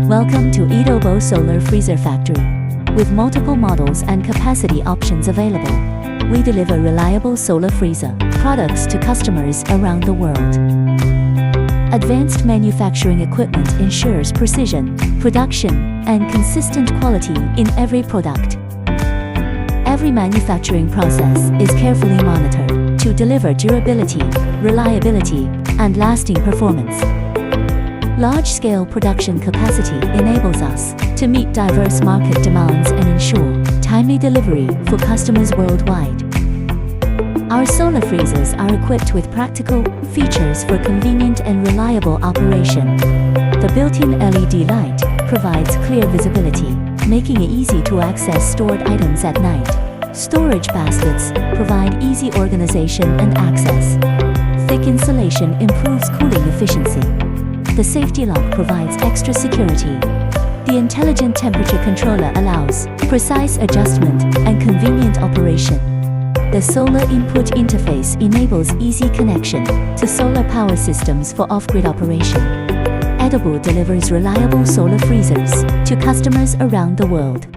Welcome to Edobo Solar Freezer Factory. With multiple models and capacity options available, we deliver reliable solar freezer products to customers around the world. Advanced manufacturing equipment ensures precision, production, and consistent quality in every product. Every manufacturing process is carefully monitored to deliver durability, reliability, and lasting performance. Large-scale production capacity enables us to meet diverse market demands and ensure timely delivery for customers worldwide. Our solar freezers are equipped with practical features for convenient and reliable operation. The built-in LED light provides clear visibility, making it easy to access stored items at night. Storage baskets provide easy organization and access. Thick insulation improves cooling efficiency. The safety lock provides extra security. The intelligent temperature controller allows precise adjustment and convenient operation. The solar input interface enables easy connection to solar power systems for off-grid operation. Edobo delivers reliable solar freezers to customers around the world.